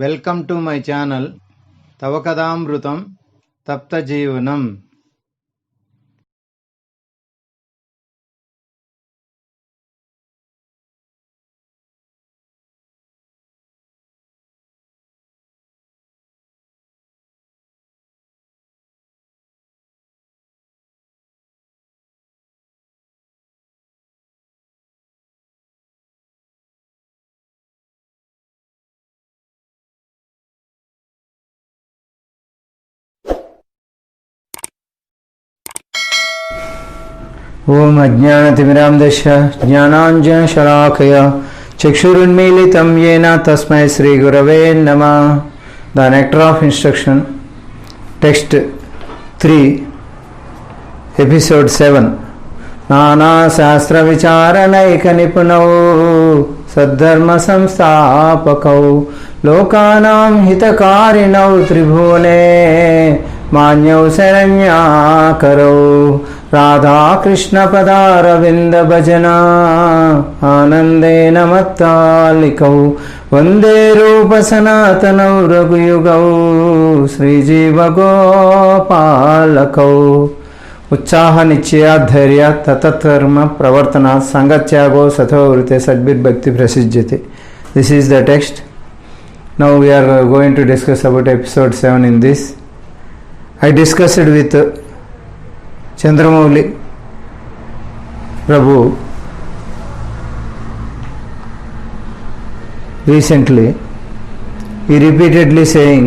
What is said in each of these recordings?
Welcome to my channel తవ కథామృతం తప్త జీవనం. ओम अज्ञानतिमिरान्धस्य ज्ञानाञ्जनशलाकया चक्षुरुन्मीलितं येन तस्मै श्रीगुरवे नमः. The nectar of instruction, text 3, episode 7. नानाशास्त्रविचारणैकनिपुणौ सद्धर्मसंस्थापकौ लोकानां हितकारिणौ त्रिभुवने मान्यौ शरण्याकरौ राधा कृष्ण पदारविंद भजना आनंदेन मत्तालिकौ वंदे रूप सनातनौ रघुयुगौ श्रीजीव गोपालकौ. उत्साह निश्चय धैर्य ततत्कर्म प्रवर्तन संगत्यागो सतोवृते सद्भिर्भक्ति प्रसिद्ध्यते. This is the text. Now we are going to discuss about episode 7 in this. I discussed with Chandramouli Prabhu recently. He repeatedly saying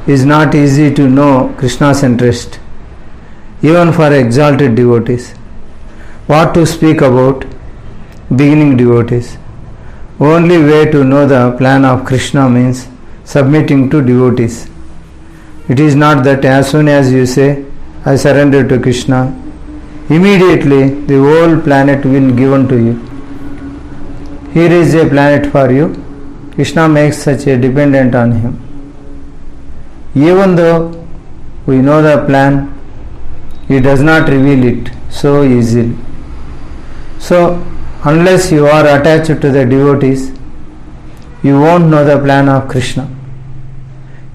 it is not easy to know Krishna's interest even for exalted devotees. What to speak about beginning devotees? Only way to know the plan of Krishna means submitting to devotees. It is not that as soon as you say I surrender to Krishna, immediately the whole planet will be given to you. Here is a planet for you. Krishna makes such a dependent on him. Even though we know the plan, he does not reveal it so easily. So, unless you are attached to the devotees, you won't know the plan of Krishna.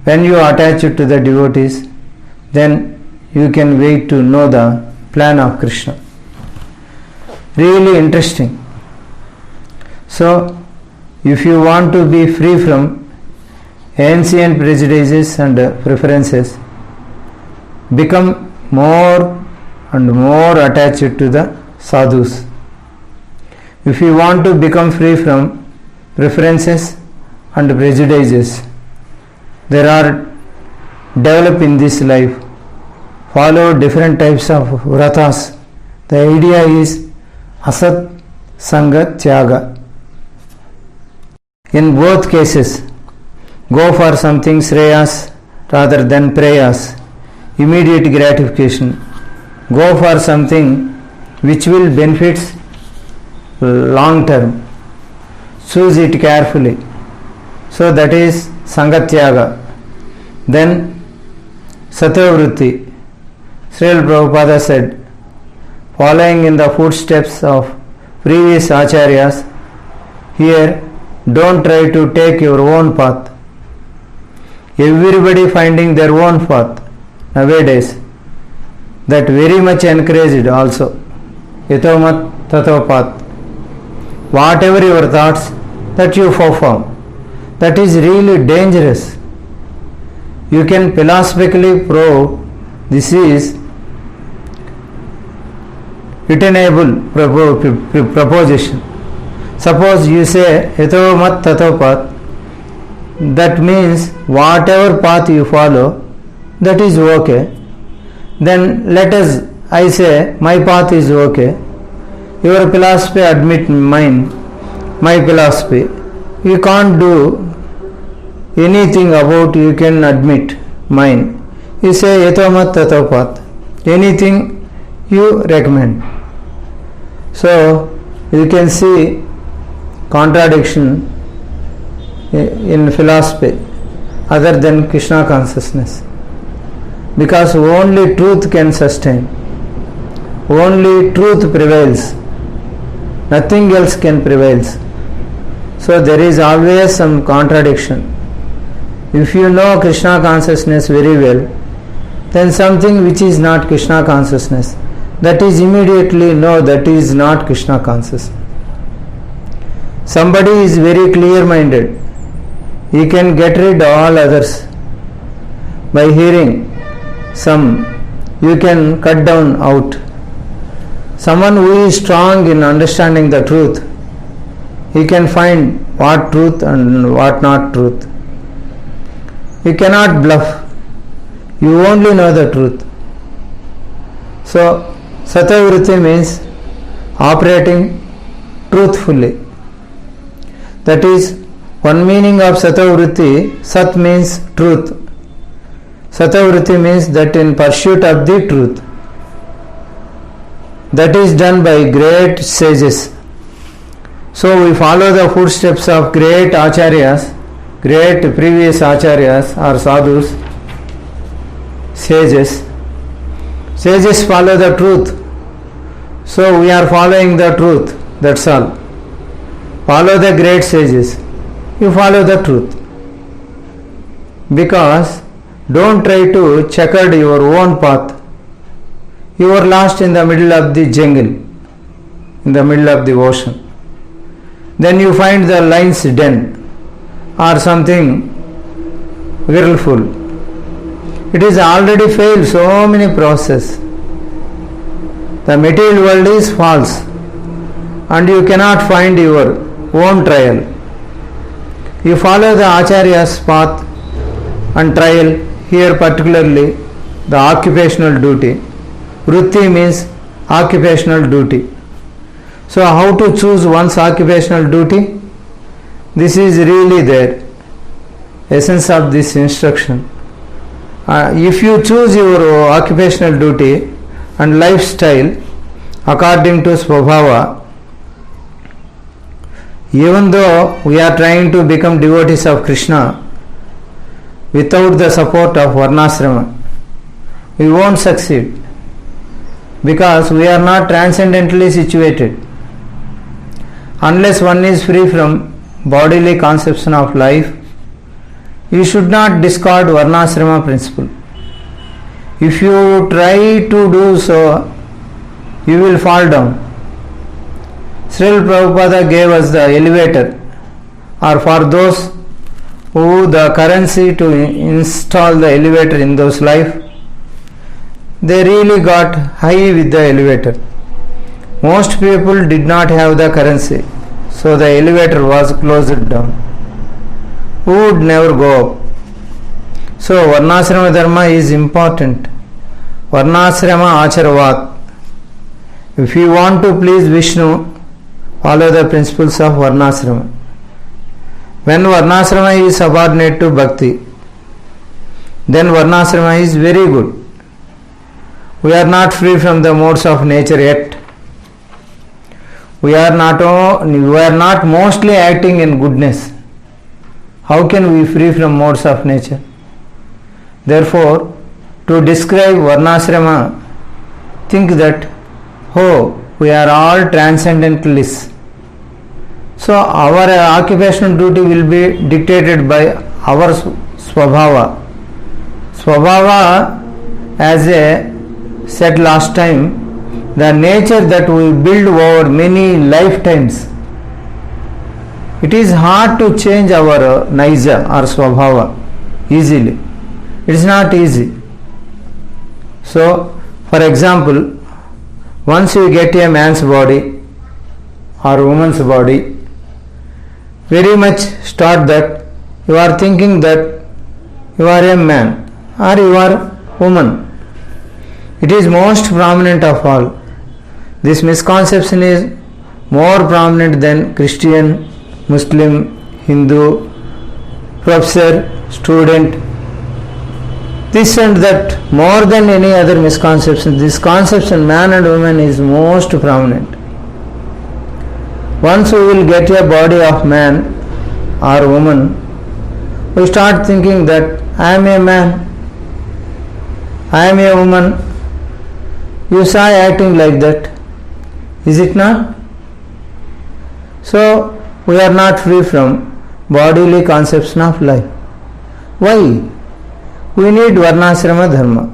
When you attach to the devotees, then you can wait to know the plan of Krishna. Really interesting. So, if you want to be free from ancient prejudices and preferences, become more and more attached to the sadhus. If you want to become free from preferences and prejudices, there are developed in this life. Follow different types of vratas. The idea is asat sanga tyaga. In both cases, go for something shreyas rather than prayas, immediate gratification. Go for something which will benefit long term. Choose it carefully. So that is sangatyaga. Then satyavritti. Srila Prabhupada said, following in the footsteps of previous acharyas, here don't try to take your own path. Everybody finding their own path nowadays. That very much encouraged also. Yato mat tato path. Whatever your thoughts, that you perform. That is really dangerous. You can philosophically prove this is returnable proposition. Suppose you say yato mat tato path, that means whatever path you follow, that is okay. Then let us, I say my path is okay. Your philosophy admit mine, my philosophy. You can't do anything about, you can admit mine. You say yato mat tato path. Anything you recommend. So you can see contradiction in philosophy other than Krishna consciousness. Because only truth can sustain. Only truth prevails. Nothing else can prevail. So there is always some contradiction. If you know Krishna consciousness very well, then something which is not Krishna consciousness, that is immediately know that is not Krishna consciousness. Somebody is very clear-minded, he can get rid of all others. By hearing some, you can cut down out. Someone who is strong in understanding the truth, he can find what truth and what not truth. You cannot bluff, you only know the truth. So, Satavritti means operating truthfully. That is one meaning of Satavritti. Sat means truth. Satavritti means that in pursuit of the truth. That is done by great sages. So we follow the footsteps of great acharyas, great previous acharyas or sadhus, sages. Sages follow the truth. So we are following the truth, that's all. Follow the great sages. You follow the truth. Because don't try to checker your own path. You are lost in the middle of the jungle, in the middle of the ocean. Then you find the lion's den or something whirlpool. It is already failed so many processes. The material world is false and you cannot find your own trial. You follow the Acharya's path and trial, here particularly the occupational duty. Vritti means occupational duty. So how to choose one's occupational duty? This is really the essence of this instruction. If you choose your occupational duty and lifestyle according to Svabhava, even though we are trying to become devotees of Krishna, without the support of Varnasrama, we won't succeed, because we are not transcendently situated. Unless one is free from bodily conception of life, you should not discard Varnasrama principle. If you try to do so, you will fall down. Srila Prabhupada gave us the elevator, or for those who the currency to install the elevator in those life, they really got high with the elevator. Most people did not have the currency, so the elevator was closed down. Who would never go up? So Varnasrama Dharma is important. Varnasrama Acharavat. If you want to please Vishnu, follow the principles of Varnasrama. When Varnasrama is subordinate to Bhakti, then Varnasrama is very good. We are not free from the modes of nature yet. We are not mostly acting in goodness. How can we free from modes of nature? Therefore, to describe Varnasrama, think that, we are all transcendentalists. So our occupational duty will be dictated by our Svabhava. Svabhava, as I said last time, the nature that we build over many lifetimes. It is hard to change our Naija or Svabhava easily. It is not easy. So, for example, once you get a man's body or a woman's body, very much start that you are thinking that you are a man or you are woman. It is most prominent of all. This misconception is more prominent than Christian, Muslim, Hindu, professor, student. This and that, more than any other misconception, this conception man and woman is most prominent. Once we will get a body of man or woman, we start thinking that I am a man, I am a woman. You saw acting like that, is it not? So we are not free from bodily conception of life. Why? We need Varnashrama Dharma.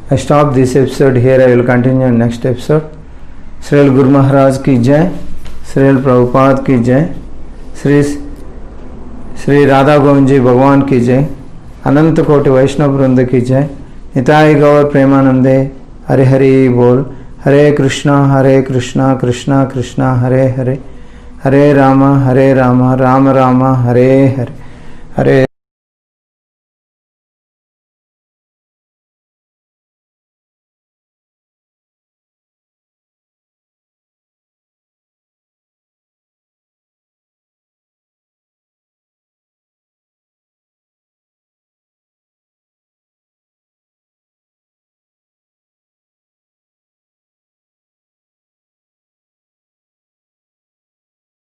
I stop this episode here. I will continue in next episode. Srila Guru Maharaj की जय, श्रील प्रभुपाद की जय, श्री राधा गोविंद जी भगवान की जय, अनंत कोटि वैष्णव वृंद की जय, निताई गौर प्रेमानंदे, हरे हरि बोल। हरे कृष्णा कृष्णा कृष्णा हरे हरे, हरे राम राम राम हरे हरे।